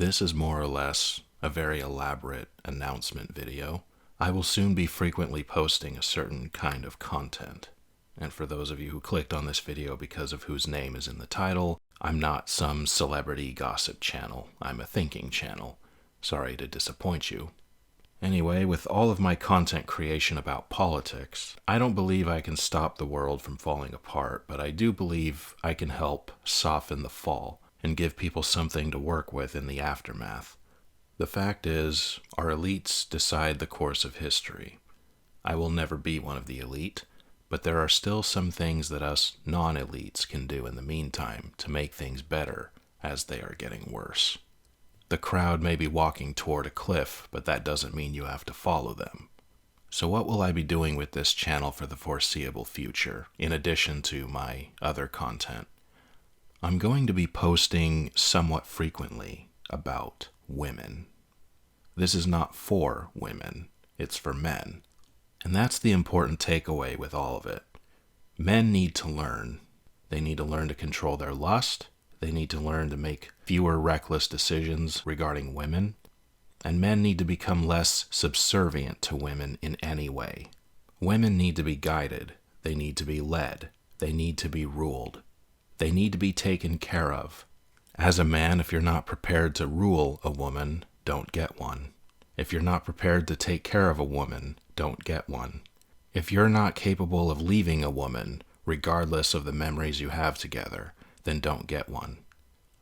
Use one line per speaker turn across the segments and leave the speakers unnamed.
This is more or less a very elaborate announcement video. I will soon be frequently posting a certain kind of content. And for those of you who clicked on this video because of whose name is in the title, I'm not some celebrity gossip channel. I'm a thinking channel. Sorry to disappoint you. Anyway, with all of my content creation about politics, I don't believe I can stop the world from falling apart, but I do believe I can help soften the fall and give people something to work with in the aftermath. The fact is, our elites decide the course of history. I will never be one of the elite, but there are still some things that us non-elites can do in the meantime to make things better as they are getting worse. The crowd may be walking toward a cliff, but that doesn't mean you have to follow them. So what will I be doing with this channel for the foreseeable future, in addition to my other content? I'm going to be posting somewhat frequently about women. This is not for women, it's for men. And that's the important takeaway with all of it. Men need to learn. They need to learn to control their lust. They need to learn to make fewer reckless decisions regarding women. And men need to become less subservient to women in any way. Women need to be guided. They need to be led. They need to be ruled. They need to be taken care of. As a man, if you're not prepared to rule a woman, don't get one. If you're not prepared to take care of a woman, don't get one. If you're not capable of leaving a woman, regardless of the memories you have together, then don't get one.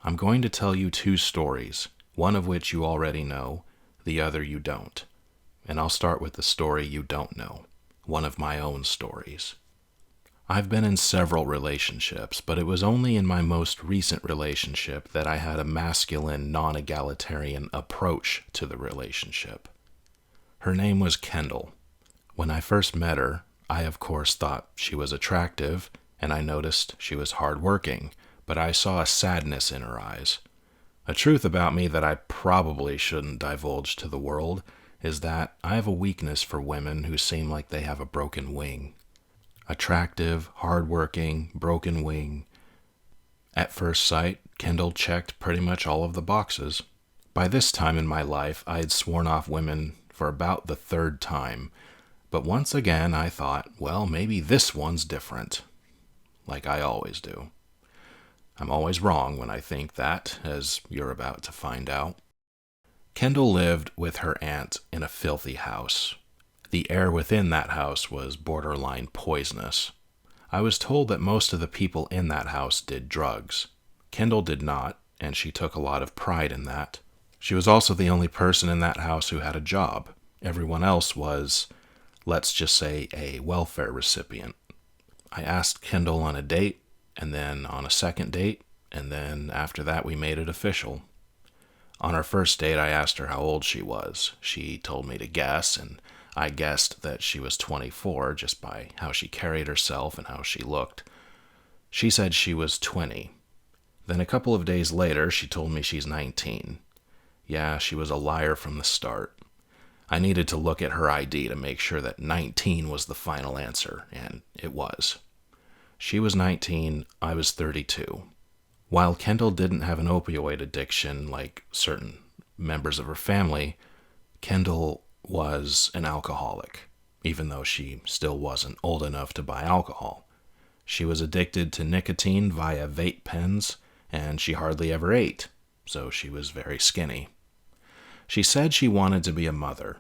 I'm going to tell you two stories, one of which you already know, the other you don't. And I'll start with the story you don't know, one of my own stories. I've been in several relationships, but it was only in my most recent relationship that I had a masculine, non-egalitarian approach to the relationship. Her name was Kendall. When I first met her, I of course thought she was attractive, and I noticed she was hardworking, but I saw a sadness in her eyes. A truth about me that I probably shouldn't divulge to the world is that I have a weakness for women who seem like they have a broken wing. Attractive, hardworking, broken wing. At first sight, Kendall checked pretty much all of the boxes. By this time in my life, I had sworn off women for about the third time, but once again I thought, well, maybe this one's different. Like I always do. I'm always wrong when I think that, as you're about to find out. Kendall lived with her aunt in a filthy house. The air within that house was borderline poisonous. I was told that most of the people in that house did drugs. Kendall did not, and she took a lot of pride in that. She was also the only person in that house who had a job. Everyone else was, let's just say, a welfare recipient. I asked Kendall on a date, and then on a second date, and then after that we made it official. On our first date, I asked her how old she was. She told me to guess, and I guessed that she was 24 just by how she carried herself and how she looked. She said she was 20. Then a couple of days later, she told me she's 19. Yeah, she was a liar from the start. I needed to look at her ID to make sure that 19 was the final answer, and it was. She was 19, I was 32. While Kendall didn't have an opioid addiction like certain members of her family, Kendall was an alcoholic, even though she still wasn't old enough to buy alcohol. She was addicted to nicotine via vape pens, and she hardly ever ate, so she was very skinny. She said she wanted to be a mother.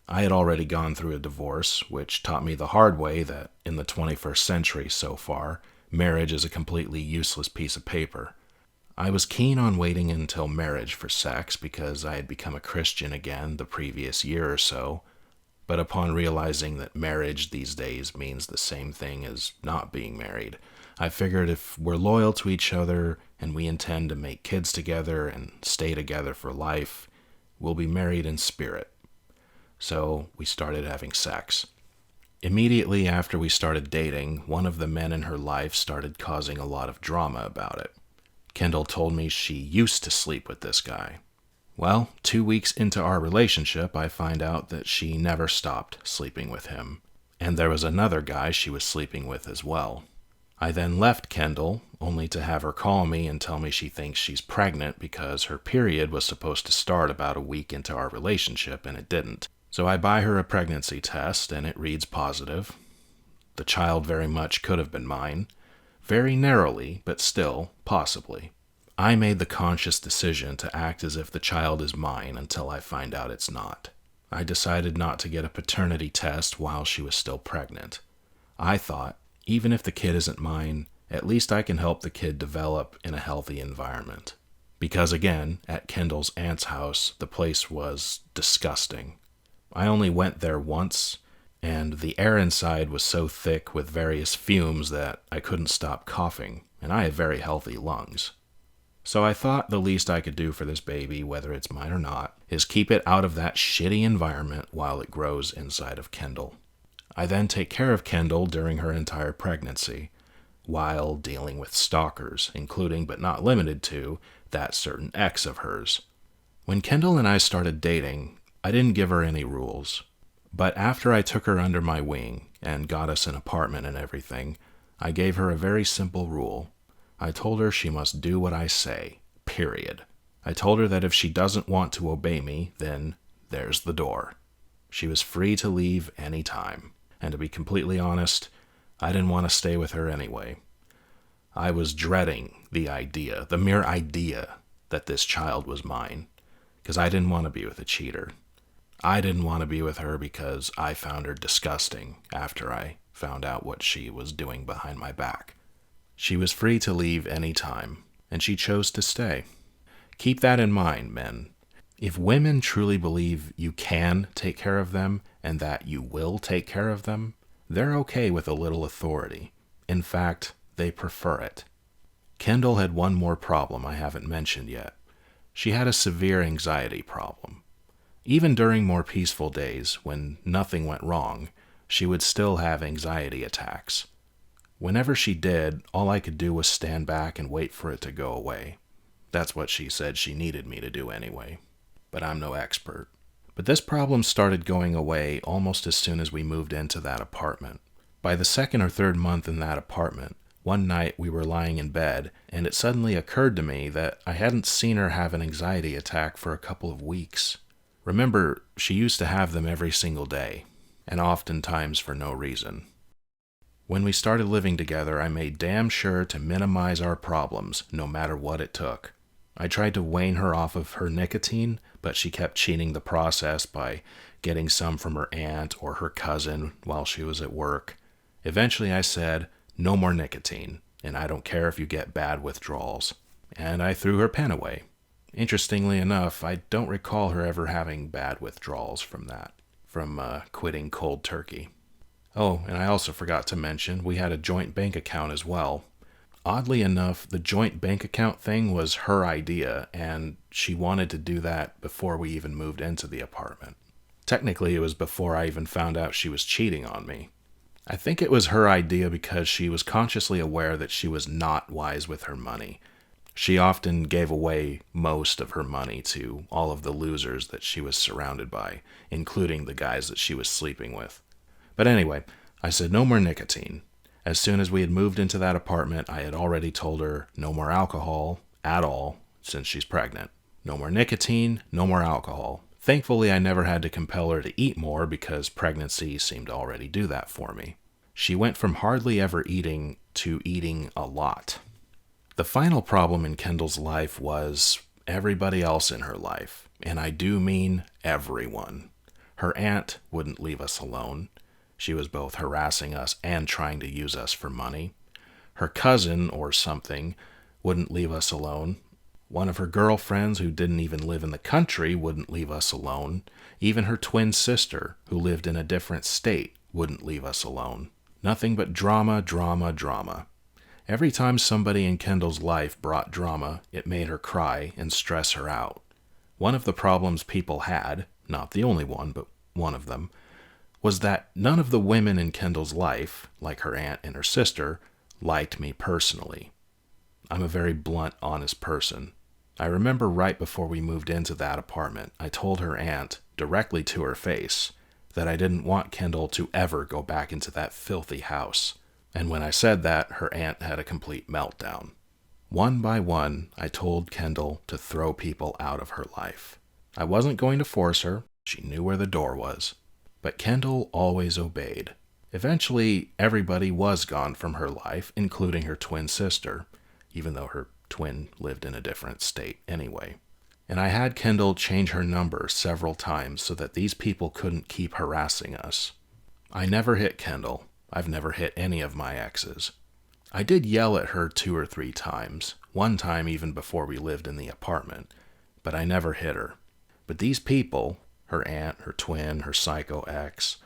I had already gone through a divorce, which taught me the hard way that in the 21st century so far, marriage is a completely useless piece of paper. I was keen on waiting until marriage for sex because I had become a Christian again the previous year or so, but upon realizing that marriage these days means the same thing as not being married, I figured if we're loyal to each other and we intend to make kids together and stay together for life, we'll be married in spirit. So we started having sex. Immediately after we started dating, one of the men in her life started causing a lot of drama about it. Kendall told me she used to sleep with this guy. Well, 2 weeks into our relationship, I find out that she never stopped sleeping with him. And there was another guy she was sleeping with as well. I then left Kendall, only to have her call me and tell me she thinks she's pregnant because her period was supposed to start about a week into our relationship and it didn't. So I buy her a pregnancy test and it reads positive. The child very much could have been mine. Very narrowly, but still, possibly. I made the conscious decision to act as if the child is mine until I find out it's not. I decided not to get a paternity test while she was still pregnant. I thought, even if the kid isn't mine, at least I can help the kid develop in a healthy environment. Because again, at Kendall's aunt's house, the place was disgusting. I only went there once, and the air inside was so thick with various fumes that I couldn't stop coughing, and I have very healthy lungs. So I thought the least I could do for this baby, whether it's mine or not, is keep it out of that shitty environment while it grows inside of Kendall. I then take care of Kendall during her entire pregnancy, while dealing with stalkers, including but not limited to that certain ex of hers. When Kendall and I started dating, I didn't give her any rules. But after I took her under my wing and got us an apartment and everything, I gave her a very simple rule. I told her she must do what I say, period. I told her that if she doesn't want to obey me, then there's the door. She was free to leave any time. And to be completely honest, I didn't want to stay with her anyway. I was dreading the mere idea that this child was mine, because I didn't want to be with a cheater. I didn't want to be with her because I found her disgusting after I found out what she was doing behind my back. She was free to leave any time, and she chose to stay. Keep that in mind, men. If women truly believe you can take care of them and that you will take care of them, they're okay with a little authority. In fact, they prefer it. Kendall had one more problem I haven't mentioned yet. She had a severe anxiety problem. Even during more peaceful days, when nothing went wrong, she would still have anxiety attacks. Whenever she did, all I could do was stand back and wait for it to go away. That's what she said she needed me to do anyway. But I'm no expert. But this problem started going away almost as soon as we moved into that apartment. By the second or third month in that apartment, one night we were lying in bed, and it suddenly occurred to me that I hadn't seen her have an anxiety attack for a couple of weeks. Remember, she used to have them every single day, and oftentimes for no reason. When we started living together, I made damn sure to minimize our problems, no matter what it took. I tried to wane her off of her nicotine, but she kept cheating the process by getting some from her aunt or her cousin while she was at work. Eventually I said, no more nicotine, and I don't care if you get bad withdrawals. And I threw her pen away. Interestingly enough, I don't recall her ever having bad withdrawals from quitting cold turkey. Oh, and I also forgot to mention, we had a joint bank account as well. Oddly enough, the joint bank account thing was her idea, and she wanted to do that before we even moved into the apartment. Technically, it was before I even found out she was cheating on me. I think it was her idea because she was consciously aware that she was not wise with her money. She often gave away most of her money to all of the losers that she was surrounded by, including the guys that she was sleeping with. But anyway, I said no more nicotine. As soon as we had moved into that apartment, I had already told her no more alcohol at all, since she's pregnant. No more nicotine, no more alcohol. Thankfully, I never had to compel her to eat more because pregnancy seemed to already do that for me. She went from hardly ever eating to eating a lot. The final problem in Kendall's life was everybody else in her life, and I do mean everyone. Her aunt wouldn't leave us alone. She was both harassing us and trying to use us for money. Her cousin, or something, wouldn't leave us alone. One of her girlfriends, who didn't even live in the country, wouldn't leave us alone. Even her twin sister, who lived in a different state, wouldn't leave us alone. Nothing but drama, drama, drama. Every time somebody in Kendall's life brought drama, it made her cry and stress her out. One of the problems people had, not the only one, but one of them, was that none of the women in Kendall's life, like her aunt and her sister, liked me personally. I'm a very blunt, honest person. I remember right before we moved into that apartment, I told her aunt, directly to her face, that I didn't want Kendall to ever go back into that filthy house. And when I said that, her aunt had a complete meltdown. One by one, I told Kendall to throw people out of her life. I wasn't going to force her. She knew where the door was. But Kendall always obeyed. Eventually, everybody was gone from her life, including her twin sister, even though her twin lived in a different state anyway. And I had Kendall change her number several times so that these people couldn't keep harassing us. I never hit Kendall. I've never hit any of my exes. I did yell at her 2 or 3 times, one time even before we lived in the apartment, but I never hit her. But these people, her aunt, her twin, her psycho ex,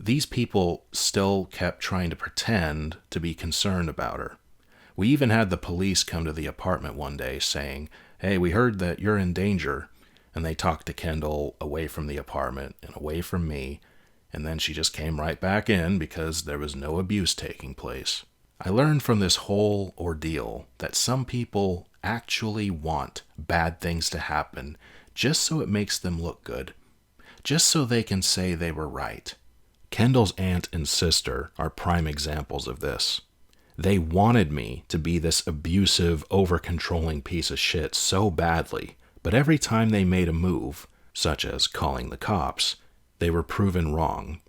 these people still kept trying to pretend to be concerned about her. We even had the police come to the apartment one day saying, "Hey, we heard that you're in danger." And they talked to Kendall away from the apartment and away from me, and then she just came right back in because there was no abuse taking place. I learned from this whole ordeal that some people actually want bad things to happen just so it makes them look good, just so they can say they were right. Kendall's aunt and sister are prime examples of this. They wanted me to be this abusive, over-controlling piece of shit so badly, but every time they made a move, such as calling the cops, they were proven wrong.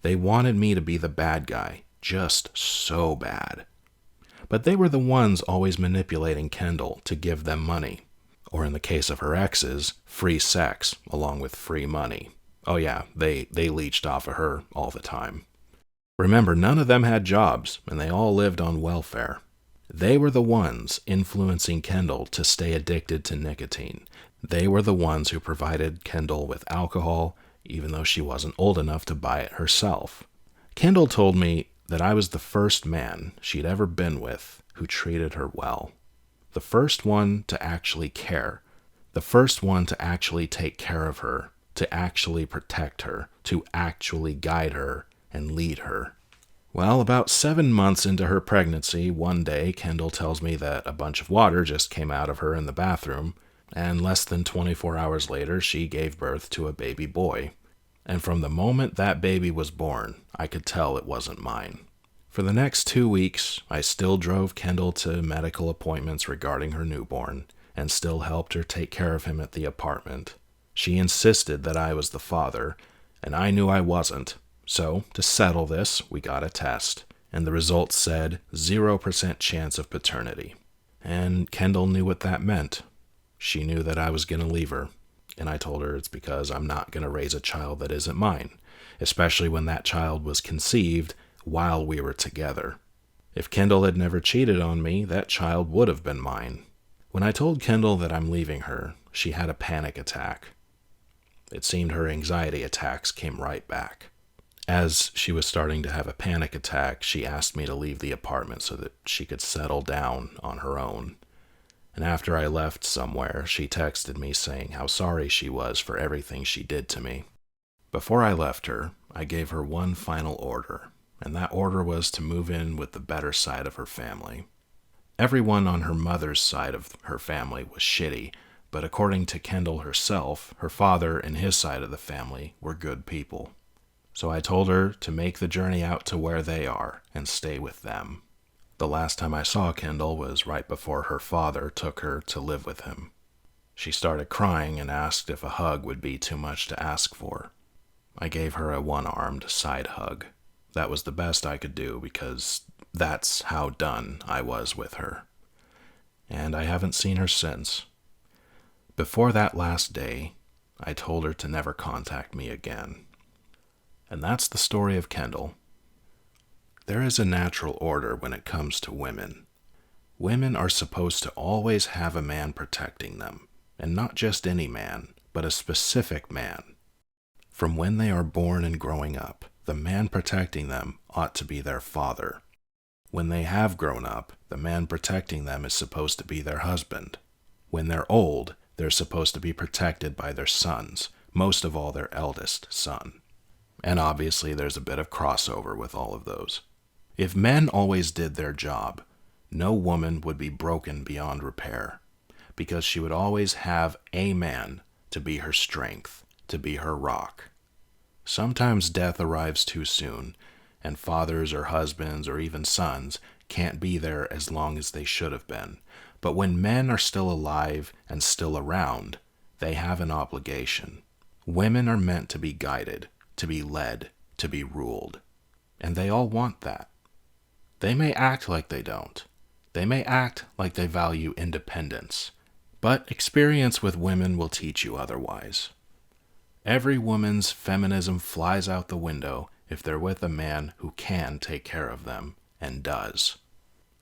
They wanted me to be the bad guy, just so bad. But they were the ones always manipulating Kendall to give them money, or in the case of her exes, free sex along with free money. Oh yeah, they leached off of her all the time. Remember, none of them had jobs, and they all lived on welfare. They were the ones influencing Kendall to stay addicted to nicotine. They were the ones who provided Kendall with alcohol, even though she wasn't old enough to buy it herself. Kendall told me that I was the first man she'd ever been with who treated her well. The first one to actually care. The first one to actually take care of her, to actually protect her, to actually guide her and lead her. Well, about 7 months into her pregnancy, one day Kendall tells me that a bunch of water just came out of her in the bathroom, and less than 24 hours later, she gave birth to a baby boy. And from the moment that baby was born, I could tell it wasn't mine. For the next 2 weeks, I still drove Kendall to medical appointments regarding her newborn, and still helped her take care of him at the apartment. She insisted that I was the father, and I knew I wasn't. So, to settle this, we got a test, and the results said 0% chance of paternity. And Kendall knew what that meant. She knew that I was going to leave her, and I told her it's because I'm not going to raise a child that isn't mine, especially when that child was conceived while we were together. If Kendall had never cheated on me, that child would have been mine. When I told Kendall that I'm leaving her, she had a panic attack. It seemed her anxiety attacks came right back. As she was starting to have a panic attack, she asked me to leave the apartment so that she could settle down on her own. And after I left somewhere, she texted me saying how sorry she was for everything she did to me. Before I left her, I gave her one final order, and that order was to move in with the better side of her family. Everyone on her mother's side of her family was shitty, but according to Kendall herself, her father and his side of the family were good people. So I told her to make the journey out to where they are and stay with them. The last time I saw Kendall was right before her father took her to live with him. She started crying and asked if a hug would be too much to ask for. I gave her a one-armed side hug. That was the best I could do because that's how done I was with her. And I haven't seen her since. Before that last day, I told her to never contact me again. And that's the story of Kendall. There is a natural order when it comes to women. Women are supposed to always have a man protecting them, and not just any man, but a specific man. From when they are born and growing up, the man protecting them ought to be their father. When they have grown up, the man protecting them is supposed to be their husband. When they're old, they're supposed to be protected by their sons, most of all their eldest son. And obviously there's a bit of crossover with all of those. If men always did their job, no woman would be broken beyond repair, because she would always have a man to be her strength, to be her rock. Sometimes death arrives too soon, and fathers or husbands or even sons can't be there as long as they should have been. But when men are still alive and still around, they have an obligation. Women are meant to be guided, to be led, to be ruled. And they all want that. They may act like they don't. They may act like they value independence. But experience with women will teach you otherwise. Every woman's feminism flies out the window if they're with a man who can take care of them, and does.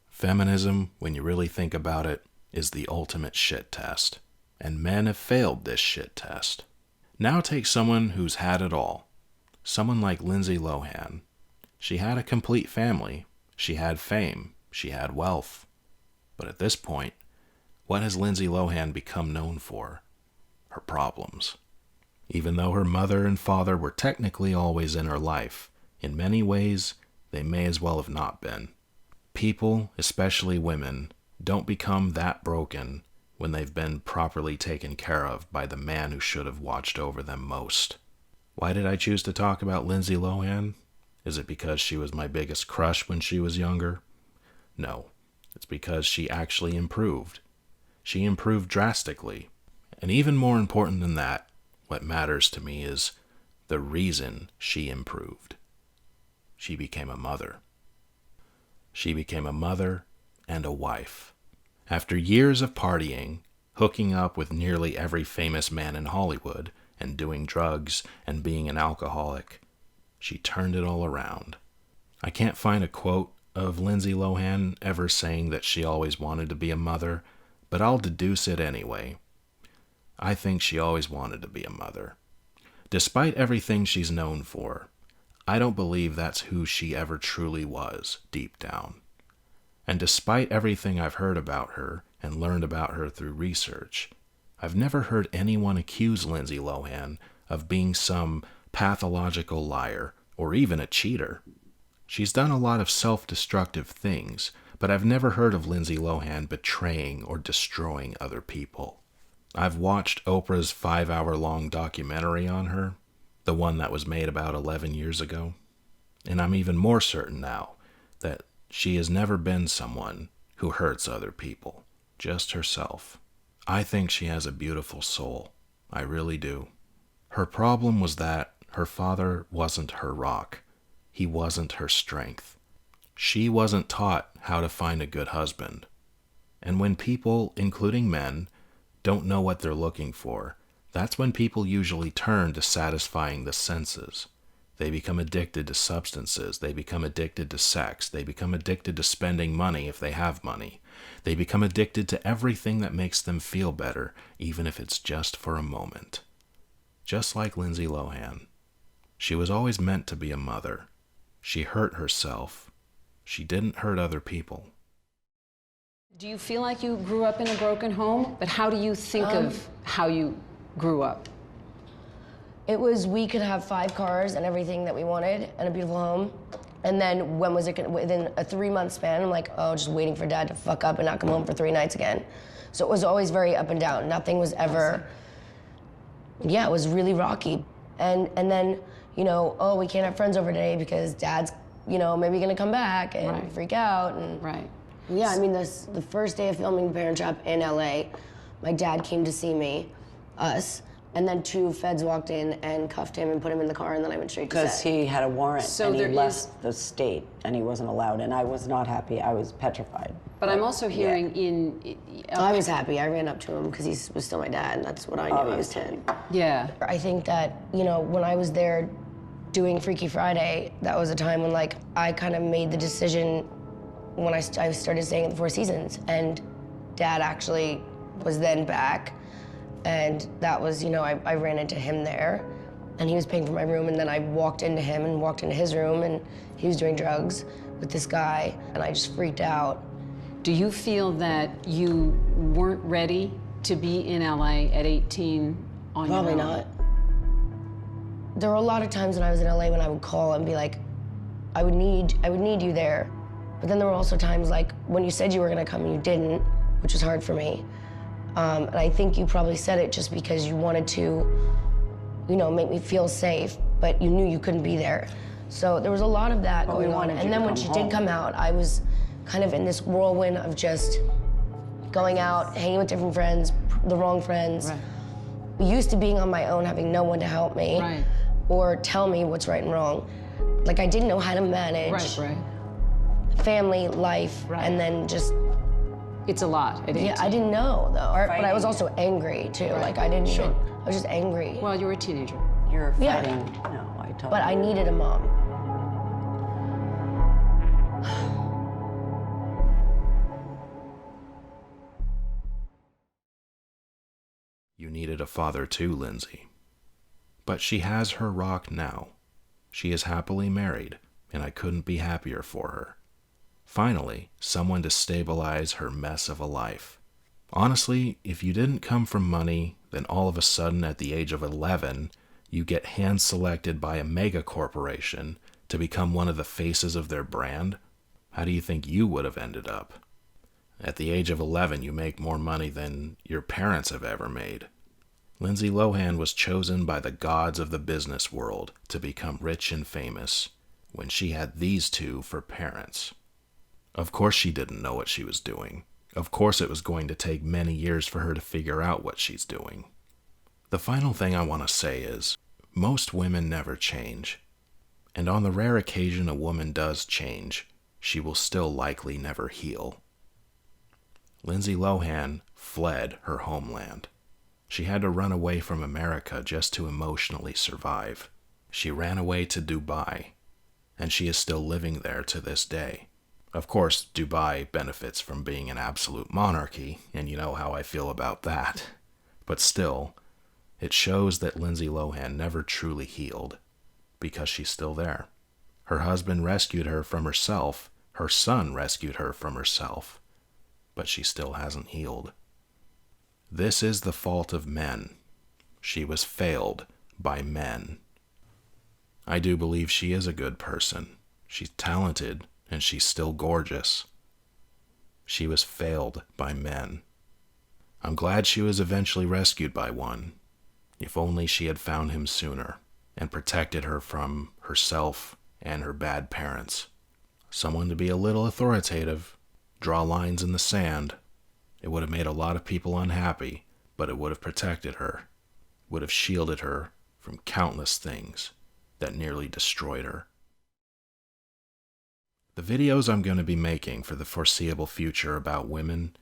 Feminism, when you really think about it, is the ultimate shit test. And men have failed this shit test. Now take someone who's had it all. Someone like Lindsay Lohan. She had a complete family. She had fame. She had wealth. But at this point, what has Lindsay Lohan become known for? Her problems. Even though her mother and father were technically always in her life, in many ways, they may as well have not been. People, especially women, don't become that broken when they've been properly taken care of by the man who should have watched over them most. Why did I choose to talk about Lindsay Lohan? Is it because she was my biggest crush when she was younger? No, it's because she actually improved. She improved drastically. And even more important than that, what matters to me is the reason she improved. She became a mother. She became a mother and a wife. After years of partying, hooking up with nearly every famous man in Hollywood, and doing drugs and being an alcoholic, she turned it all around. I can't find a quote of Lindsay Lohan ever saying that she always wanted to be a mother, but I'll deduce it anyway. I think she always wanted to be a mother. Despite everything she's known for, I don't believe that's who she ever truly was, deep down. And despite everything I've heard about her and learned about her through research, I've never heard anyone accuse Lindsay Lohan of being some pathological liar or even a cheater. She's done a lot of self-destructive things, but I've never heard of Lindsay Lohan betraying or destroying other people. I've watched Oprah's 5-hour-long documentary on her, the one that was made about 11 years ago, and I'm even more certain now that she has never been someone who hurts other people, just herself. I think she has a beautiful soul. I really do. Her problem was that her father wasn't her rock. He wasn't her strength. She wasn't taught how to find a good husband. And when people, including men, don't know what they're looking for, that's when people usually turn to satisfying the senses. They become addicted to substances. They become addicted to sex. They become addicted to spending money if they have money. They become addicted to everything that makes them feel better, even if it's just for a moment. Just like Lindsay Lohan. She was always meant to be a mother. She hurt herself. She didn't hurt other people.
Do you feel like you grew up in a broken home? But how do you think of how you grew up?
It was, we could have 5 cars and everything that we wanted and a beautiful home. And then when was it gonna, within a 3-month span, I'm like, oh, just waiting for dad to fuck up and not come home for 3 nights again. So it was always very up and down. Nothing was ever, yeah, it was really rocky. And then, you know, oh, we can't have friends over today because dad's, you know, maybe gonna come back and freak out. And
Right.
yeah, I mean, the first day of filming Parent Trap in LA, my dad came to see me, us, and then 2 feds walked in and cuffed him and put him in the car, and then I went straight to set.
Because he had a warrant,
So
and he
there
left the state, and he wasn't allowed, and I was not happy. I was petrified.
But I'm also hearing
I was happy. I ran up to him because he was still my dad, and that's what I knew. He was 10.
Yeah.
I think that, you know, when I was there doing Freaky Friday, that was a time when, like, I kind of made the decision when I started staying at the Four Seasons, and dad actually was then back. And that was, you know, I ran into him there, and he was paying for my room, and then I walked into him and walked into his room, and he was doing drugs with this guy, and I just freaked out.
Do you feel that you weren't ready to be in LA at 18 on your own?
Probably not. There were a lot of times when I was in LA when I would call and be like, I would need you there. But then there were also times like when you said you were gonna come and you didn't, which was hard for me. And I think you probably said it just because you wanted to, you know, make me feel safe, but you knew you couldn't be there. So there was a lot of that
But we
going on.
wanted you
And
to
then when
come
she
home.
did come out, I was kind of in this whirlwind of just going out, hanging with different friends, the wrong friends.
Right.
Used to being on my own, having no one to help me
Right.
or tell me what's right and wrong. Like I didn't know how to manage
Right.
family, life,
Right.
and then just,
It's a lot at 18.
yeah, I didn't know though. But I was
Fighting.
also angry too.
Right.
Like I didn't
Sure.
even, I was just angry.
Well, you were a teenager.
You're
Yeah.
fighting. No, I totally.
But I needed a mom.
You needed a father too, Lindsay. But she has her rock now. She is happily married, and I couldn't be happier for her. Finally, someone to stabilize her mess of a life. Honestly, if you didn't come from money, then all of a sudden at the age of 11, you get hand-selected by a mega corporation to become one of the faces of their brand, how do you think you would have ended up? At the age of 11, you make more money than your parents have ever made. Lindsay Lohan was chosen by the gods of the business world to become rich and famous when she had these two for parents. Of course she didn't know what she was doing. Of course it was going to take many years for her to figure out what she's doing. The final thing I want to say is, most women never change. And on the rare occasion a woman does change, she will still likely never heal. Lindsay Lohan fled her homeland. She had to run away from America just to emotionally survive. She ran away to Dubai, and she is still living there to this day. Of course, Dubai benefits from being an absolute monarchy, and you know how I feel about that. But still, it shows that Lindsay Lohan never truly healed, because she's still there. Her husband rescued her from herself, her son rescued her from herself, but she still hasn't healed. This is the fault of men. She was failed by men. I do believe she is a good person. She's talented, and she's still gorgeous. She was failed by men. I'm glad she was eventually rescued by one. If only she had found him sooner and protected her from herself and her bad parents. Someone to be a little authoritative, draw lines in the sand. It would have made a lot of people unhappy, but it would have protected her, would have shielded her from countless things that nearly destroyed her. The videos I'm going to be making for the foreseeable future about women,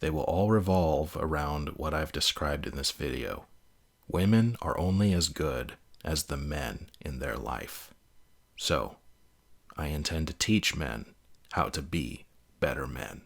they will all revolve around what I've described in this video. Women are only as good as the men in their life. So, I intend to teach men how to be better men.